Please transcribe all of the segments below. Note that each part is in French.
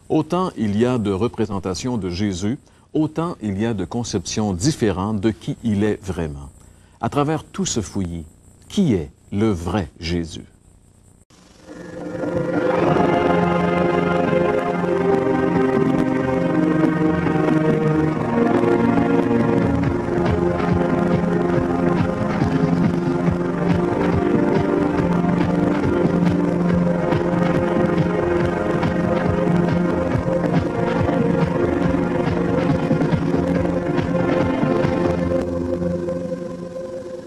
Autant il y a de représentations de Jésus, autant il y a de conceptions différentes de qui il est vraiment. À travers tout ce fouillis, qui est le vrai Jésus?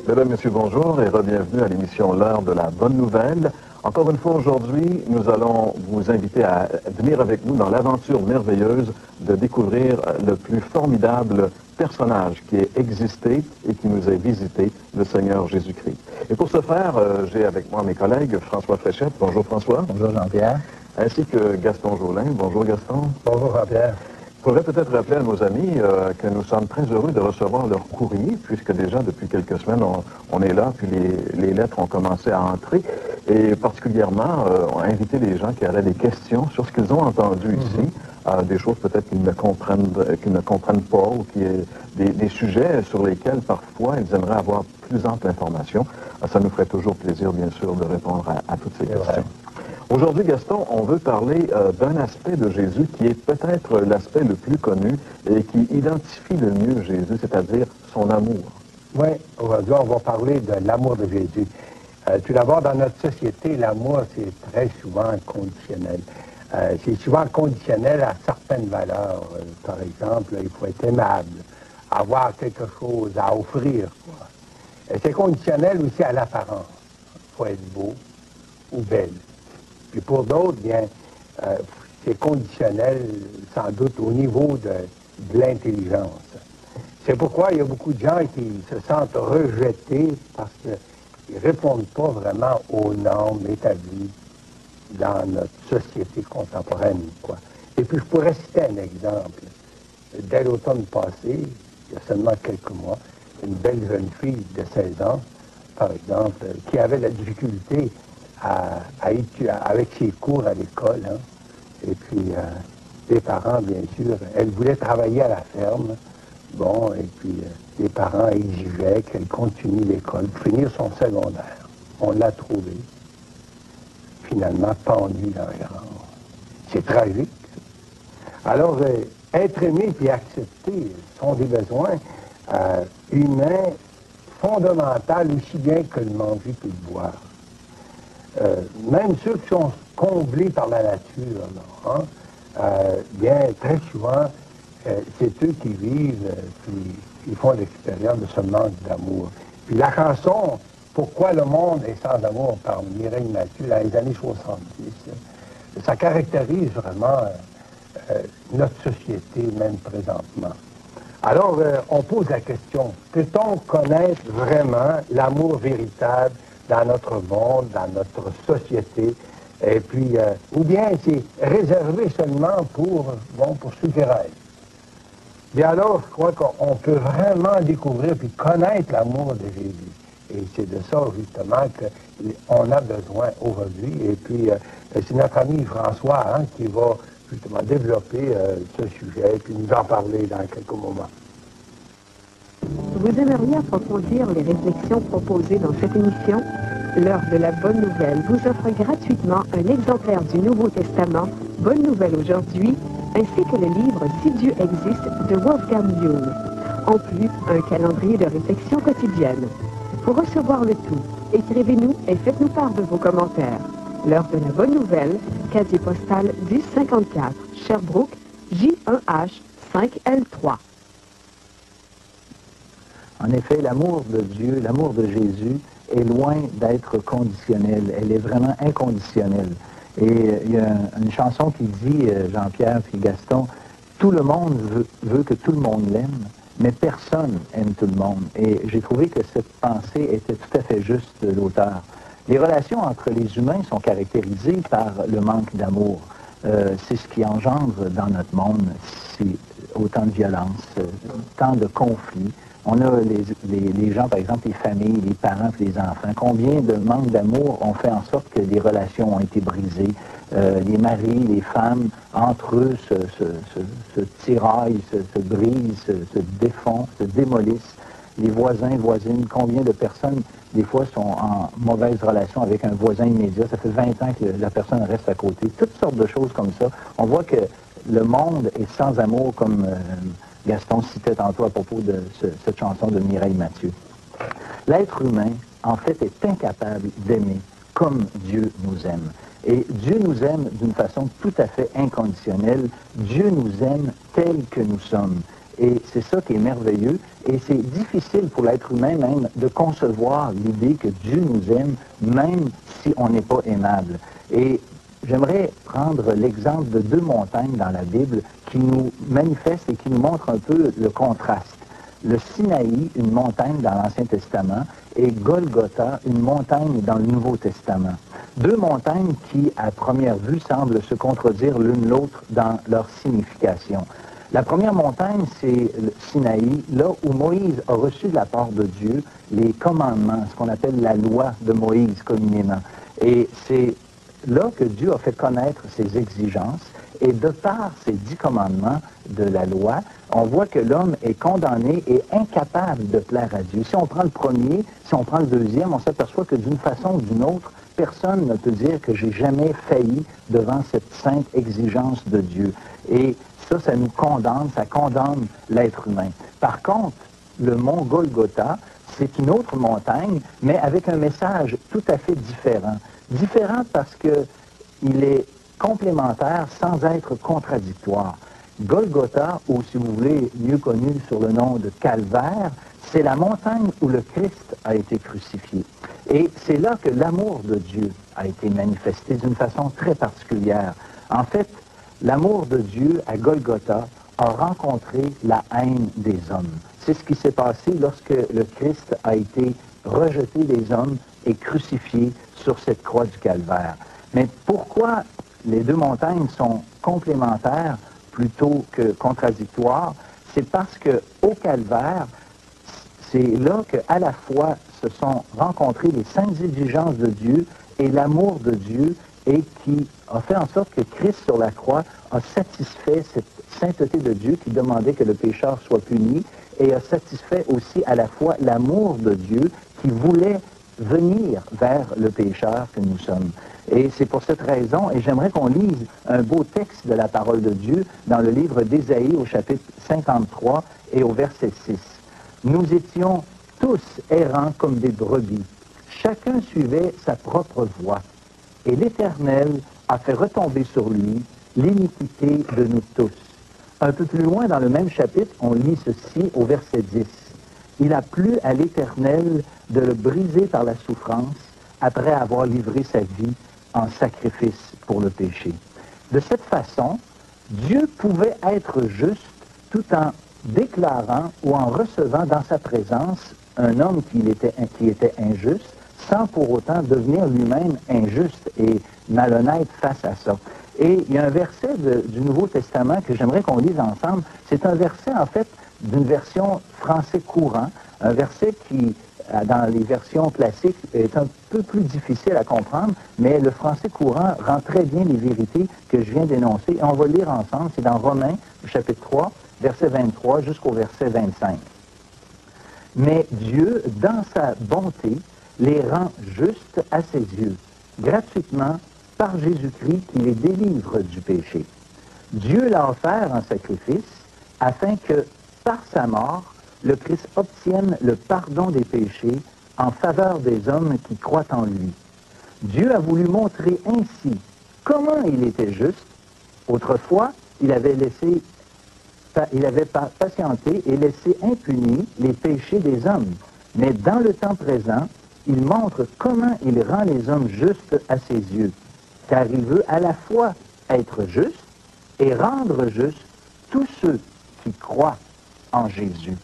Mesdames, Messieurs, bonjour et re-bienvenue à l'émission L'heure de la bonne nouvelle. Encore une fois aujourd'hui, nous allons vous inviter à venir avec nous dans l'aventure merveilleuse de découvrir le plus formidable personnage qui ait existé et qui nous ait visité, le Seigneur Jésus-Christ. Et pour ce faire, j'ai avec moi mes collègues François Fréchette. Bonjour François. Bonjour Jean-Pierre. Ainsi que Gaston Jolin. Bonjour Gaston. Bonjour Jean-Pierre. Il faudrait peut-être rappeler à nos amis que nous sommes très heureux de recevoir leur courrier, puisque déjà depuis quelques semaines, on est là, puis les lettres ont commencé à entrer, et particulièrement, on a invité les gens qui avaient des questions sur ce qu'ils ont entendu ici, des choses peut-être qu'ils ne comprennent pas, ou des sujets sur lesquels parfois ils aimeraient avoir plus ample information. Ça nous ferait toujours plaisir, bien sûr, de répondre à toutes ces questions. Vrai. Aujourd'hui, Gaston, on veut parler d'un aspect de Jésus qui est peut-être l'aspect le plus connu et qui identifie le mieux Jésus, c'est-à-dire son amour. Oui, aujourd'hui, on va parler de l'amour de Jésus. Tout d'abord, dans notre société, l'amour, c'est très souvent conditionnel. C'est souvent conditionnel à certaines valeurs. Par exemple, il faut être aimable, avoir quelque chose à offrir, quoi. C'est conditionnel aussi à l'apparence. Il faut être beau ou belle. Puis pour d'autres, bien, c'est conditionnel, sans doute, au niveau de l'intelligence. C'est pourquoi il y a beaucoup de gens qui se sentent rejetés parce qu'ils ne répondent pas vraiment aux normes établies dans notre société contemporaine, quoi. Et puis, je pourrais citer un exemple. Dès l'automne passé, il y a seulement quelques mois, une belle jeune fille de 16 ans, par exemple, qui avait la difficulté avec ses cours à l'école, hein. Et puis les parents, bien sûr, elle voulait travailler à la ferme, bon, et puis les parents exigeaient qu'elle continue l'école pour finir son secondaire. On l'a trouvée, finalement pendue dans les rangs. C'est tragique. Alors, être aimé puis accepté sont des besoins humains fondamentaux aussi bien que le manger puis le boire. Même ceux qui sont comblés par la nature, là, hein, bien, très souvent, c'est eux qui vivent, puis ils font l'expérience de ce manque d'amour. Puis la chanson « Pourquoi le monde est sans amour » par Mireille Mathieu, dans les années 70, ça caractérise vraiment notre société, même présentement. Alors, on pose la question, peut-on connaître vraiment l'amour véritable dans notre monde, dans notre société, et puis, ou bien c'est réservé seulement pour ceux qui rêvent. Bien alors, je crois qu'on peut vraiment découvrir puis connaître l'amour de Jésus. Et c'est de ça, justement, qu'on a besoin aujourd'hui. Et puis, c'est notre ami François, hein, qui va justement développer ce sujet, puis nous en parler dans quelques moments. Vous aimeriez approfondir les réflexions proposées dans cette émission? L'heure de la bonne nouvelle vous offre gratuitement un exemplaire du Nouveau Testament, Bonne Nouvelle aujourd'hui, ainsi que le livre Si Dieu existe de Wolfgang Jung. En plus, un calendrier de réflexion quotidienne. Pour recevoir le tout, écrivez-nous et faites-nous part de vos commentaires. L'heure de la bonne nouvelle, casier postal 1054, Sherbrooke, J1H 5L3. En effet, l'amour de Dieu, l'amour de Jésus est loin d'être conditionnel. Elle est vraiment inconditionnelle. Et il y a une chanson qui dit, Jean-Pierre puis Gaston, tout le monde veut que tout le monde l'aime, mais personne aime tout le monde. Et j'ai trouvé que cette pensée était tout à fait juste de l'auteur. Les relations entre les humains sont caractérisées par le manque d'amour. C'est ce qui engendre dans notre monde, c'est autant de violence, tant de conflits. On a les gens, par exemple, les familles, les parents et les enfants. Combien de manque d'amour ont fait en sorte que les relations ont été brisées, les maris, les femmes, entre eux, se tiraillent, se brisent, se défont, se démolissent. Les voisins, voisines, combien de personnes, des fois, sont en mauvaise relation avec un voisin immédiat. Ça fait 20 ans que la personne reste à côté. Toutes sortes de choses comme ça. On voit que le monde est sans amour, comme Gaston citait tantôt à propos de cette chanson de Mireille Mathieu. L'être humain, en fait, est incapable d'aimer comme Dieu nous aime. Et Dieu nous aime d'une façon tout à fait inconditionnelle. Dieu nous aime tel que nous sommes. Et c'est ça qui est merveilleux. Et c'est difficile pour l'être humain même de concevoir l'idée que Dieu nous aime, même si on n'est pas aimable. Et j'aimerais prendre l'exemple de deux montagnes dans la Bible qui nous manifestent et qui nous montrent un peu le contraste. Le Sinaï, une montagne dans l'Ancien Testament, et Golgotha, une montagne dans le Nouveau Testament. Deux montagnes qui, à première vue, semblent se contredire l'une l'autre dans leur signification. La première montagne, c'est le Sinaï, là où Moïse a reçu de la part de Dieu les commandements, ce qu'on appelle la loi de Moïse communément. Et c'est là que Dieu a fait connaître ses exigences. Et de par ces 10 commandements de la loi, on voit que l'homme est condamné et incapable de plaire à Dieu. Si on prend le premier, si on prend le deuxième, on s'aperçoit que d'une façon ou d'une autre, personne ne peut dire que j'ai jamais failli devant cette sainte exigence de Dieu. Et ça nous condamne, ça condamne l'être humain. Par contre, le mont Golgotha, c'est une autre montagne, mais avec un message tout à fait différent. Différent parce qu'il est complémentaire sans être contradictoire. Golgotha, ou si vous voulez, mieux connu sur le nom de Calvaire, c'est la montagne où le Christ a été crucifié. Et c'est là que l'amour de Dieu a été manifesté d'une façon très particulière. En fait, l'amour de Dieu à Golgotha a rencontré la haine des hommes. C'est ce qui s'est passé lorsque le Christ a été rejeté des hommes et crucifié sur cette croix du Calvaire. Mais pourquoi les deux montagnes sont complémentaires plutôt que contradictoires? C'est parce qu'au Calvaire, c'est là qu'à la fois se sont rencontrées les saintes exigences de Dieu et l'amour de Dieu, et qui a fait en sorte que Christ sur la croix a satisfait cette sainteté de Dieu qui demandait que le pécheur soit puni, et a satisfait aussi à la fois l'amour de Dieu qui voulait venir vers le pécheur que nous sommes. Et c'est pour cette raison, et j'aimerais qu'on lise un beau texte de la parole de Dieu dans le livre d'Ésaïe au chapitre 53 et au verset 6. Nous étions tous errants comme des brebis. Chacun suivait sa propre voie. Et l'Éternel a fait retomber sur lui l'iniquité de nous tous. Un peu plus loin dans le même chapitre, on lit ceci au verset 10. Il a plu à l'Éternel de le briser par la souffrance après avoir livré sa vie en sacrifice pour le péché. De cette façon, Dieu pouvait être juste tout en déclarant ou en recevant dans sa présence un homme qui était injuste, sans pour autant devenir lui-même injuste et malhonnête face à ça. Et il y a un verset du Nouveau Testament que j'aimerais qu'on lise ensemble. C'est un verset, en fait, d'une version français courant, un verset qui, dans les versions classiques, est un peu plus difficile à comprendre, mais le français courant rend très bien les vérités que je viens d'énoncer. Et on va le lire ensemble. C'est dans Romains, chapitre 3, verset 23 jusqu'au verset 25. Mais Dieu, dans sa bonté, les rend justes à ses yeux, gratuitement par Jésus-Christ qui les délivre du péché. Dieu l'a offert en sacrifice afin que, par sa mort, le Christ obtienne le pardon des péchés en faveur des hommes qui croient en lui. Dieu a voulu montrer ainsi comment il était juste. Autrefois, il avait patienté et laissé impunis les péchés des hommes. Mais dans le temps présent, il montre comment il rend les hommes justes à ses yeux, car il veut à la fois être juste et rendre juste tous ceux qui croient en Jésus.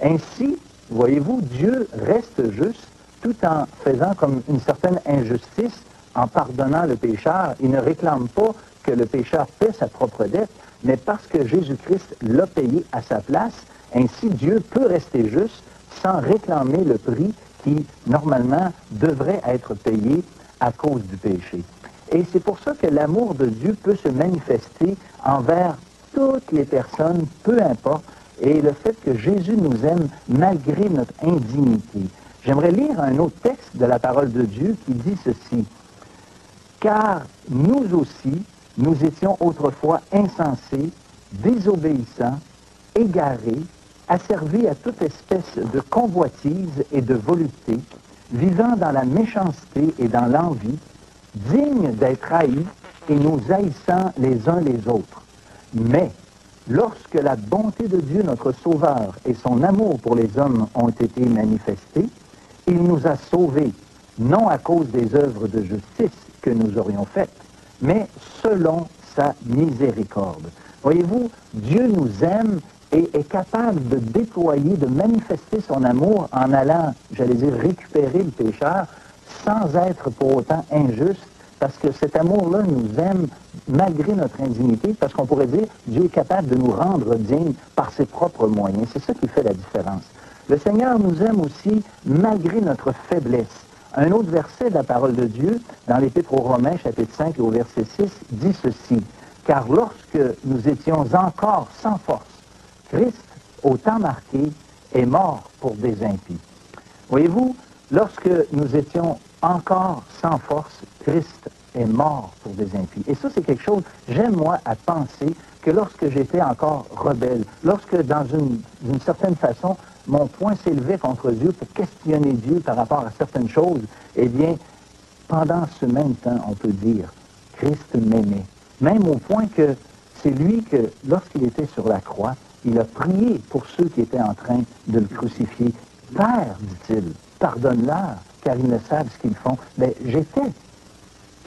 Ainsi, voyez-vous, Dieu reste juste tout en faisant comme une certaine injustice en pardonnant le pécheur. Il ne réclame pas que le pécheur paie sa propre dette, mais parce que Jésus-Christ l'a payé à sa place, ainsi Dieu peut rester juste sans réclamer le prix qui, normalement, devrait être payé à cause du péché. Et c'est pour ça que l'amour de Dieu peut se manifester envers toutes les personnes, peu importe, et le fait que Jésus nous aime malgré notre indignité. J'aimerais lire un autre texte de la parole de Dieu qui dit ceci. « Car nous aussi, nous étions autrefois insensés, désobéissants, égarés, asservis à toute espèce de convoitise et de volupté, vivant dans la méchanceté et dans l'envie, dignes d'être haïs et nous haïssant les uns les autres. Mais lorsque la bonté de Dieu, notre Sauveur, et son amour pour les hommes ont été manifestés, il nous a sauvés, non à cause des œuvres de justice que nous aurions faites, mais selon sa miséricorde. » Voyez-vous, Dieu nous aime et est capable de déployer, de manifester son amour en allant, j'allais dire, récupérer le pécheur sans être pour autant injuste, parce que cet amour-là nous aime malgré notre indignité, parce qu'on pourrait dire, Dieu est capable de nous rendre dignes par ses propres moyens. C'est ça qui fait la différence. Le Seigneur nous aime aussi malgré notre faiblesse. Un autre verset de la parole de Dieu, dans l'Épître aux Romains, chapitre 5, au verset 6, dit ceci. « Car lorsque nous étions encore sans force, Christ, au temps marqué, est mort pour des impies. » Voyez-vous, lorsque nous étions encore sans force, Christ est mort pour des impies. Et ça, c'est quelque chose, j'aime moi à penser que lorsque j'étais encore rebelle, lorsque d'une certaine façon, mon poing s'élevait contre Dieu pour questionner Dieu par rapport à certaines choses, eh bien, pendant ce même temps, on peut dire, Christ m'aimait. Même au point que c'est lui que, lorsqu'il était sur la croix, il a prié pour ceux qui étaient en train de le crucifier. « Père, dit-il, pardonne-leur, car ils ne savent ce qu'ils font. » Bien, j'étais.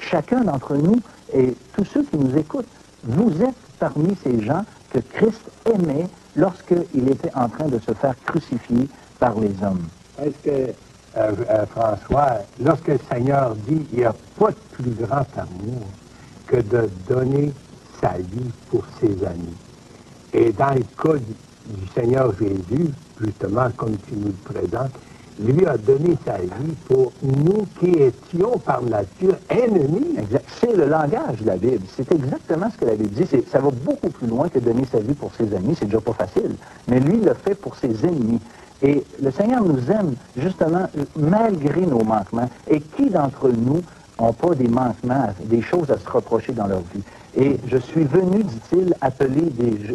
Chacun d'entre nous et tous ceux qui nous écoutent, vous êtes parmi ces gens que Christ aimait lorsqu'il était en train de se faire crucifier par les hommes. Est-ce que, François, lorsque le Seigneur dit « il n'y a pas de plus grand amour que de donner sa vie pour ses amis ». Et dans le cas du Seigneur Jésus, justement, comme tu nous le présentes, lui a donné sa vie pour nous qui étions par nature ennemis. Exact. C'est le langage de la Bible. C'est exactement ce que la Bible dit. Ça va beaucoup plus loin que donner sa vie pour ses amis. C'est déjà pas facile. Mais lui, il l'a fait pour ses ennemis. Et le Seigneur nous aime, justement, malgré nos manquements. Et qui d'entre nous n'ont pas des manquements, des choses à se reprocher dans leur vie? Et je suis venu, dit-il, appeler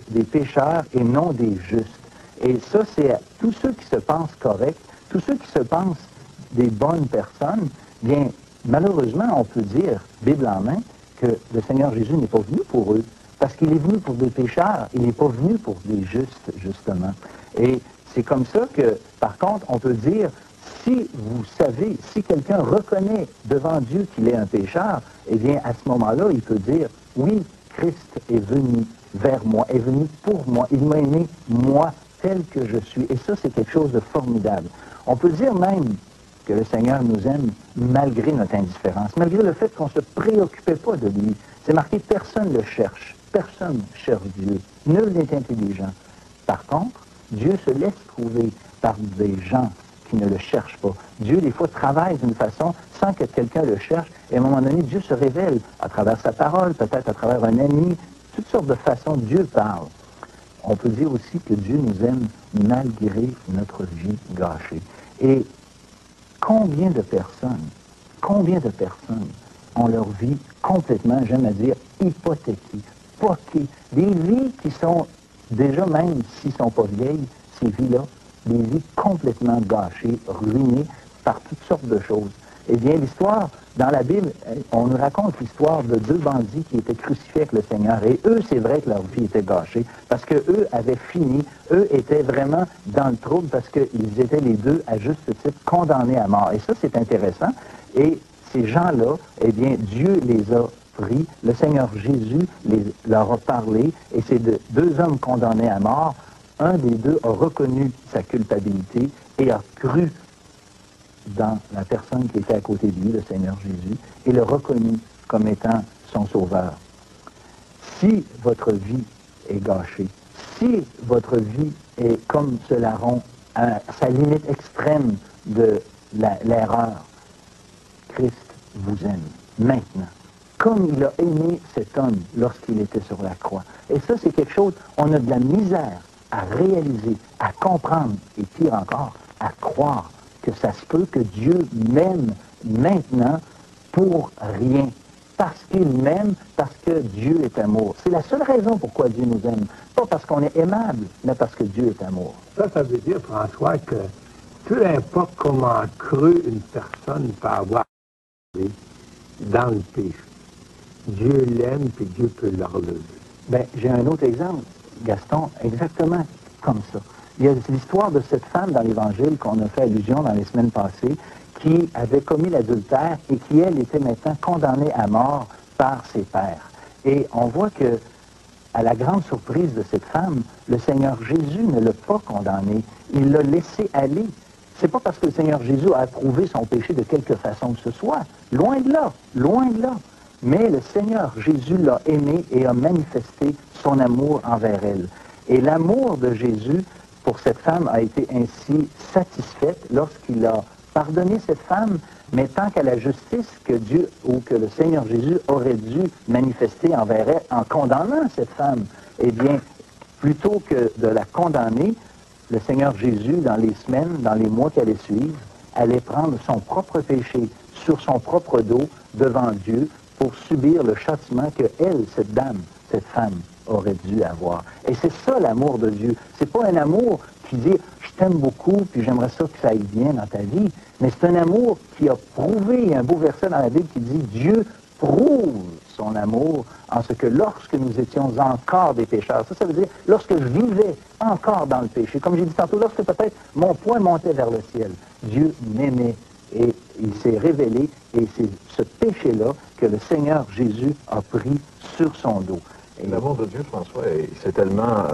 des pécheurs et non des justes. Et ça, c'est à tous ceux qui se pensent corrects, tous ceux qui se pensent des bonnes personnes, bien, malheureusement, on peut dire, Bible en main, que le Seigneur Jésus n'est pas venu pour eux, parce qu'il est venu pour des pécheurs, il n'est pas venu pour des justes, justement. Et c'est comme ça que, par contre, on peut dire, si vous savez, si quelqu'un reconnaît devant Dieu qu'il est un pécheur, eh bien, à ce moment-là, il peut dire, oui, Christ est venu vers moi, est venu pour moi, il m'a aimé, moi, tel que je suis. Et ça, c'est quelque chose de formidable. On peut dire même que le Seigneur nous aime malgré notre indifférence, malgré le fait qu'on ne se préoccupait pas de lui. C'est marqué, personne ne le cherche, personne cherche Dieu, nul n'est intelligent. Par contre, Dieu se laisse trouver par des gens qui ne le cherchent pas. Dieu, des fois, travaille d'une façon sans que quelqu'un le cherche, et à un moment donné, Dieu se révèle à travers sa parole, peut-être à travers un ami, toutes sortes de façons, Dieu parle. On peut dire aussi que Dieu nous aime malgré notre vie gâchée. Et combien de personnes ont leur vie complètement, j'aime à dire, hypothéquée, poquée, des vies qui sont déjà, même s'ils ne sont pas vieilles, ces vies-là, des vies complètement gâchées, ruinées par toutes sortes de choses. Eh bien, l'histoire, dans la Bible, on nous raconte l'histoire de deux bandits qui étaient crucifiés avec le Seigneur. Et eux, c'est vrai que leur vie était gâchée, parce qu'eux avaient fini, eux étaient vraiment dans le trouble, parce qu'ils étaient les deux, à juste titre, condamnés à mort. Et ça, c'est intéressant. Et ces gens-là, eh bien, Dieu les a pris, le Seigneur Jésus leur a parlé, et ces deux hommes condamnés à mort, un des deux a reconnu sa culpabilité et a cru dans la personne qui était à côté de lui, le Seigneur Jésus, et le reconnu comme étant son sauveur. Si votre vie est gâchée, si votre vie est comme ce larron, à sa limite extrême de l'erreur, Christ vous aime maintenant, comme il a aimé cet homme lorsqu'il était sur la croix. Et ça, c'est quelque chose, on a de la misère à réaliser, à comprendre, et pire encore, à croire que ça se peut que Dieu m'aime maintenant pour rien. Parce qu'il m'aime, parce que Dieu est amour. C'est la seule raison pourquoi Dieu nous aime. Pas parce qu'on est aimable, mais parce que Dieu est amour. Ça veut dire, François, que peu importe comment creux une personne peut avoir dans le péché, Dieu l'aime et Dieu peut le relever. Ben, j'ai un autre exemple, Gaston, exactement comme ça. Il y a l'histoire de cette femme dans l'Évangile qu'on a fait allusion dans les semaines passées, qui avait commis l'adultère et qui, elle, était maintenant condamnée à mort par ses pairs. Et on voit que, à la grande surprise de cette femme, le Seigneur Jésus ne l'a pas condamnée, il l'a laissé aller. C'est pas parce que le Seigneur Jésus a approuvé son péché de quelque façon que ce soit. Loin de là, loin de là. Mais le Seigneur Jésus l'a aimée et a manifesté son amour envers elle. Et l'amour de Jésus pour cette femme a été ainsi satisfaite lorsqu'il a pardonné cette femme, mais tant qu'à la justice que Dieu ou que le Seigneur Jésus aurait dû manifester envers elle en condamnant cette femme, eh bien, plutôt que de la condamner, le Seigneur Jésus, dans les semaines, dans les mois qui allaient suivre, allait prendre son propre péché sur son propre dos devant Dieu pour subir le châtiment que elle, cette dame, cette femme, aurait dû avoir. Et c'est ça l'amour de Dieu. C'est pas un amour qui dit « je t'aime beaucoup, puis j'aimerais ça que ça aille bien dans ta vie », mais c'est un amour qui a prouvé, il y a un beau verset dans la Bible qui dit « Dieu prouve son amour en ce que lorsque nous étions encore des pécheurs », ça veut dire lorsque je vivais encore dans le péché, comme j'ai dit tantôt, lorsque peut-être mon poing montait vers le ciel, Dieu m'aimait et il s'est révélé, et c'est ce péché-là que le Seigneur Jésus a pris sur son dos. L'amour de Dieu, François, c'est tellement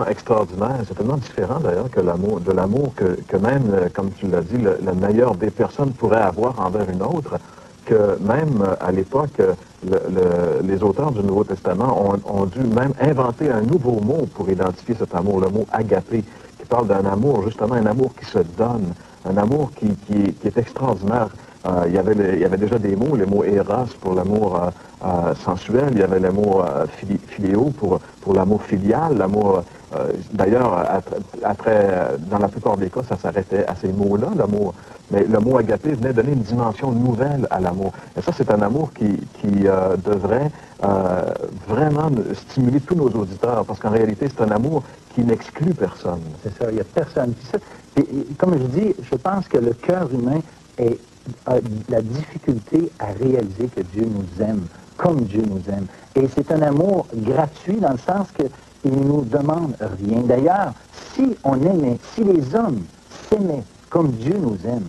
extraordinaire, c'est tellement différent d'ailleurs que de l'amour que même, comme tu l'as dit, le meilleur des personnes pourrait avoir envers une autre, que même à l'époque, les auteurs du Nouveau Testament ont dû même inventer un nouveau mot pour identifier cet amour, le mot agapé, qui parle d'un amour, justement un amour qui se donne, un amour qui est extraordinaire. Il y avait déjà des mots, les mots eros pour l'amour sensuel, il y avait le mot philéo pour l'amour filial, l'amour, d'ailleurs, après, dans la plupart des cas, ça s'arrêtait à ces mots-là, l'amour, mais le mot agapé venait donner une dimension nouvelle à l'amour. Et ça, c'est un amour qui devrait vraiment stimuler tous nos auditeurs, parce qu'en réalité, c'est un amour qui n'exclut personne. C'est ça, il n'y a personne. Et comme je dis, je pense que le cœur humain a la difficulté à réaliser que Dieu nous aime comme Dieu nous aime. Et c'est un amour gratuit dans le sens qu'il ne nous demande rien. D'ailleurs, si on aimait, si les hommes s'aimaient comme Dieu nous aime,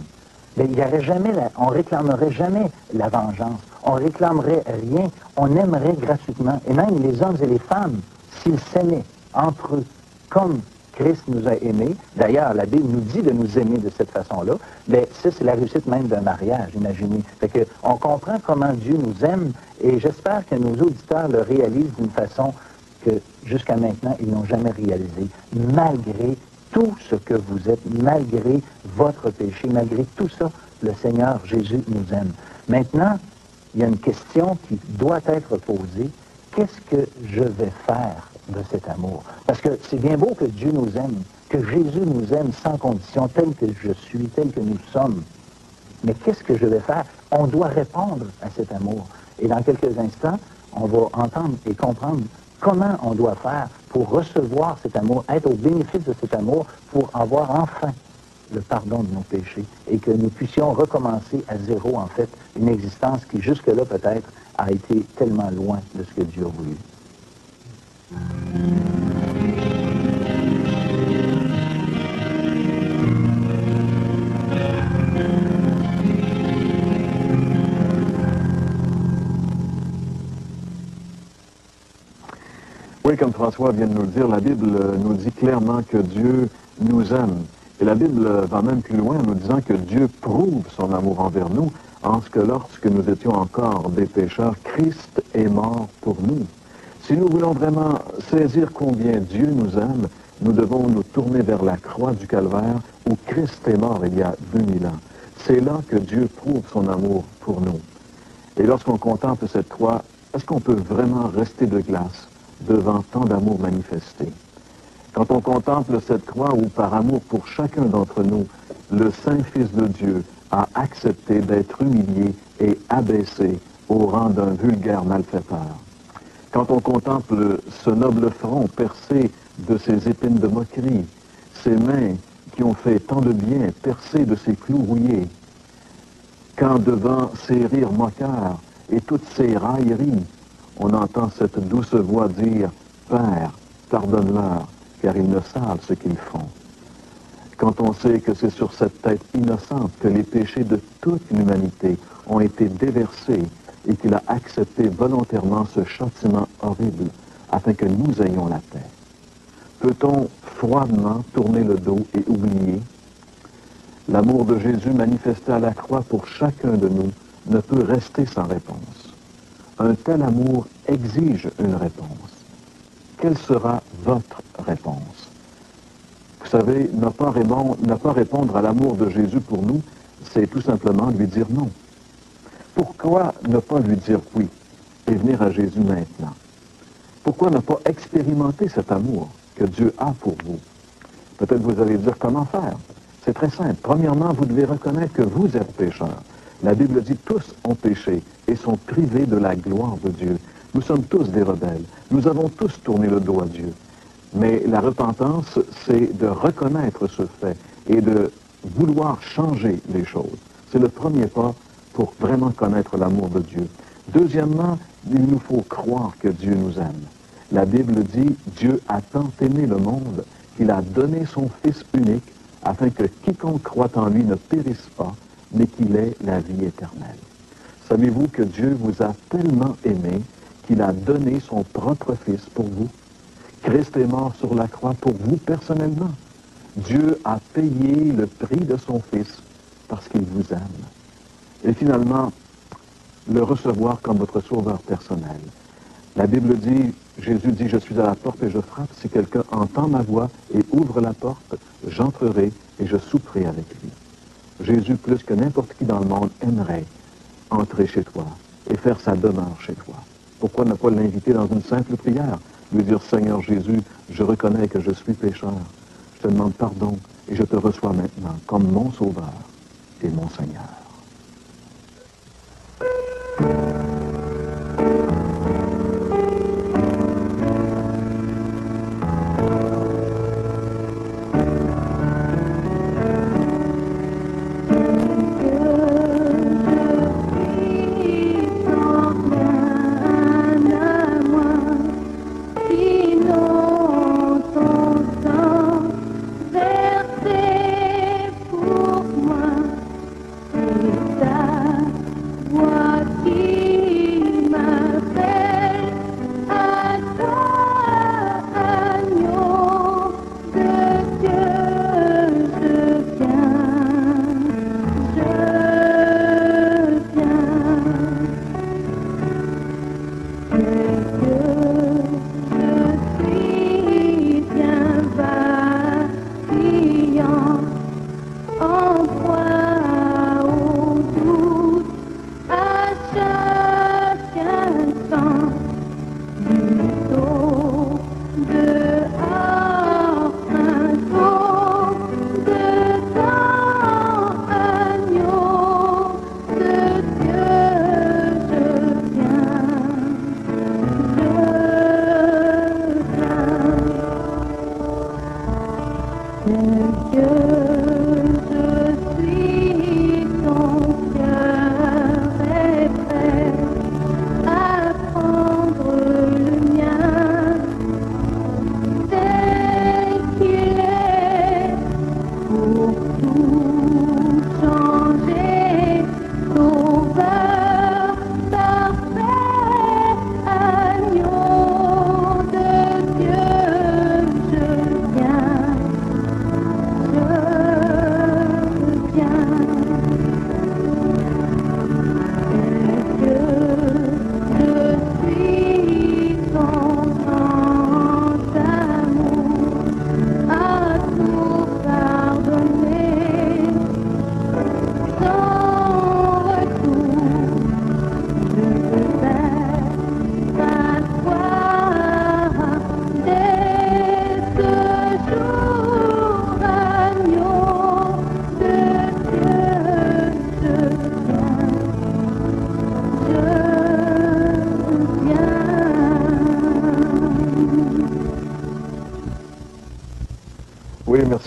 bien, il y aurait jamais on réclamerait jamais la vengeance, on réclamerait rien, on aimerait gratuitement. Et même les hommes et les femmes, s'ils s'aimaient entre eux comme Christ nous a aimés, d'ailleurs, la Bible nous dit de nous aimer de cette façon-là, bien, ça, c'est la réussite même d'un mariage, imaginez. Fait que, on comprend comment Dieu nous aime, et j'espère que nos auditeurs le réalisent d'une façon que, jusqu'à maintenant, ils n'ont jamais réalisé, malgré tout ce que vous êtes, malgré votre péché, malgré tout ça, le Seigneur Jésus nous aime. Maintenant, il y a une question qui doit être posée. Qu'est-ce que je vais faire de cet amour? Parce que c'est bien beau que Dieu nous aime, que Jésus nous aime sans condition, tel que je suis, tel que nous sommes. Mais qu'est-ce que je vais faire? On doit répondre à cet amour. Et dans quelques instants, on va entendre et comprendre comment on doit faire pour recevoir cet amour, être au bénéfice de cet amour, pour avoir enfin le pardon de nos péchés et que nous puissions recommencer à zéro, en fait, une existence qui jusque-là, peut-être, a été tellement loin de ce que Dieu a voulu. Oui, comme François vient de nous le dire, la Bible nous dit clairement que Dieu nous aime. Et la Bible va même plus loin en nous disant que Dieu prouve son amour envers nous, en ce que lorsque nous étions encore des pécheurs, Christ est mort pour nous. Si nous voulons vraiment saisir combien Dieu nous aime, nous devons nous tourner vers la croix du Calvaire où Christ est mort il y a 2000 ans. C'est là que Dieu prouve son amour pour nous. Et lorsqu'on contemple cette croix, est-ce qu'on peut vraiment rester de glace devant tant d'amour manifesté? Quand on contemple cette croix où, par amour pour chacun d'entre nous, le Saint-Fils de Dieu a accepté d'être humilié et abaissé au rang d'un vulgaire malfaiteur. Quand on contemple ce noble front percé de ses épines de moquerie, ses mains qui ont fait tant de bien percées de ses clous rouillés, quand devant ces rires moqueurs et toutes ces railleries, on entend cette douce voix dire « Père, pardonne-leur, car ils ne savent ce qu'ils font. » Quand on sait que c'est sur cette tête innocente que les péchés de toute l'humanité ont été déversés et qu'il a accepté volontairement ce châtiment horrible afin que nous ayons la paix. Peut-on froidement tourner le dos et oublier? L'amour de Jésus manifesté à la croix pour chacun de nous ne peut rester sans réponse. Un tel amour exige une réponse. Quelle sera votre réponse? Vous savez, ne pas répondre à l'amour de Jésus pour nous, c'est tout simplement lui dire non. Pourquoi ne pas lui dire oui et venir à Jésus maintenant? Pourquoi ne pas expérimenter cet amour que Dieu a pour vous? Peut-être vous allez dire comment faire. C'est très simple. Premièrement, vous devez reconnaître que vous êtes pécheurs. La Bible dit tous ont péché et sont privés de la gloire de Dieu. Nous sommes tous des rebelles. Nous avons tous tourné le dos à Dieu. Mais la repentance, c'est de reconnaître ce fait et de vouloir changer les choses. C'est le premier pas pour vraiment connaître l'amour de Dieu. Deuxièmement, il nous faut croire que Dieu nous aime. La Bible dit, Dieu a tant aimé le monde qu'il a donné son Fils unique afin que quiconque croit en lui ne périsse pas, mais qu'il ait la vie éternelle. Savez-vous que Dieu vous a tellement aimé qu'il a donné son propre Fils pour vous? Christ est mort sur la croix pour vous personnellement. Dieu a payé le prix de son Fils parce qu'il vous aime. Et finalement, le recevoir comme votre sauveur personnel. La Bible dit, Jésus dit, je suis à la porte et je frappe. Si quelqu'un entend ma voix et ouvre la porte, j'entrerai et je souperai avec lui. Jésus, plus que n'importe qui dans le monde, aimerait entrer chez toi et faire sa demeure chez toi. Pourquoi ne pas l'inviter dans une simple prière? Lui dire, Seigneur Jésus, je reconnais que je suis pécheur. Je te demande pardon et je te reçois maintenant comme mon sauveur et mon Seigneur. Pour moi,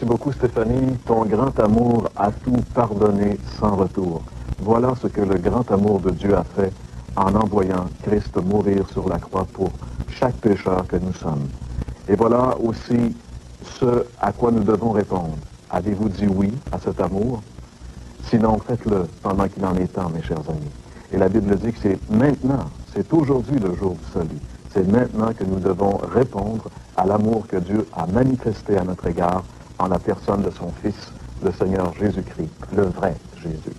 Merci beaucoup Stéphanie. Ton grand amour a tout pardonné sans retour. Voilà ce que le grand amour de Dieu a fait en envoyant Christ mourir sur la croix pour chaque pécheur que nous sommes. Et voilà aussi ce à quoi nous devons répondre. Avez-vous dit oui à cet amour? Sinon, faites-le pendant qu'il en est temps, mes chers amis. Et la Bible dit que c'est maintenant, c'est aujourd'hui le jour du salut. C'est maintenant que nous devons répondre à l'amour que Dieu a manifesté à notre égard en la personne de son Fils, le Seigneur Jésus-Christ, le vrai Jésus.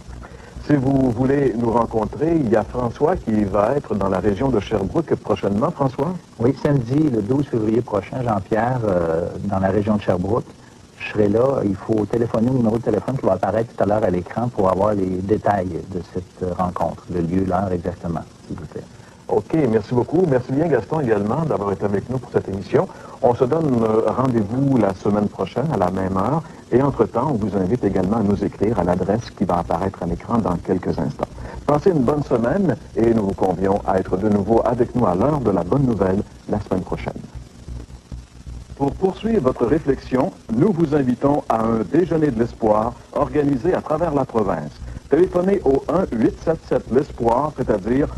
Si vous voulez nous rencontrer, il y a François qui va être dans la région de Sherbrooke prochainement. François? Oui, samedi, le 12 février prochain, Jean-Pierre, dans la région de Sherbrooke. Je serai là. Il faut téléphoner au numéro de téléphone qui va apparaître tout à l'heure à l'écran pour avoir les détails de cette rencontre, le lieu, l'heure exactement, s'il vous plaît. OK, merci beaucoup. Merci bien, Gaston, également, d'avoir été avec nous pour cette émission. On se donne rendez-vous la semaine prochaine à la même heure. Et entre-temps, on vous invite également à nous écrire à l'adresse qui va apparaître à l'écran dans quelques instants. Passez une bonne semaine et nous vous convions à être de nouveau avec nous à l'heure de la bonne nouvelle la semaine prochaine. Pour poursuivre votre réflexion, nous vous invitons à un déjeuner de l'espoir organisé à travers la province. Téléphonez au 1-877-LESPOIR, c'est-à-dire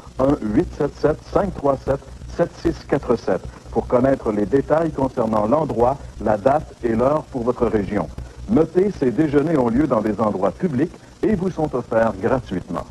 1-877-537-7647 pour connaître les détails concernant l'endroit, la date et l'heure pour votre région. Notez, ces déjeuners ont lieu dans des endroits publics et vous sont offerts gratuitement.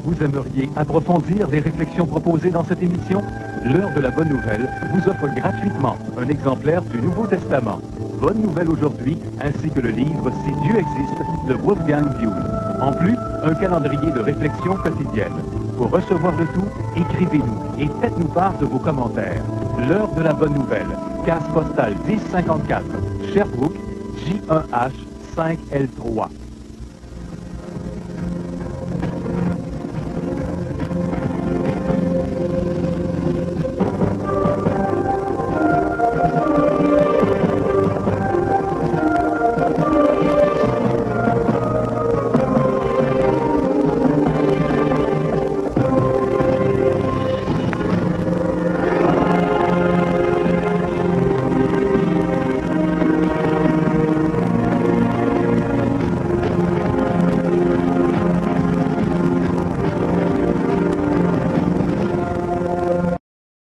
Vous aimeriez approfondir les réflexions proposées dans cette émission? L'heure de la bonne nouvelle vous offre gratuitement un exemplaire du Nouveau Testament. Bonne nouvelle aujourd'hui, ainsi que le livre Si Dieu existe de Wolfgang Buhl. En plus, un calendrier de réflexion quotidienne. Pour recevoir le tout, écrivez-nous et faites-nous part de vos commentaires. L'heure de la bonne nouvelle, case postale 1054, Sherbrooke, J1H 5L3.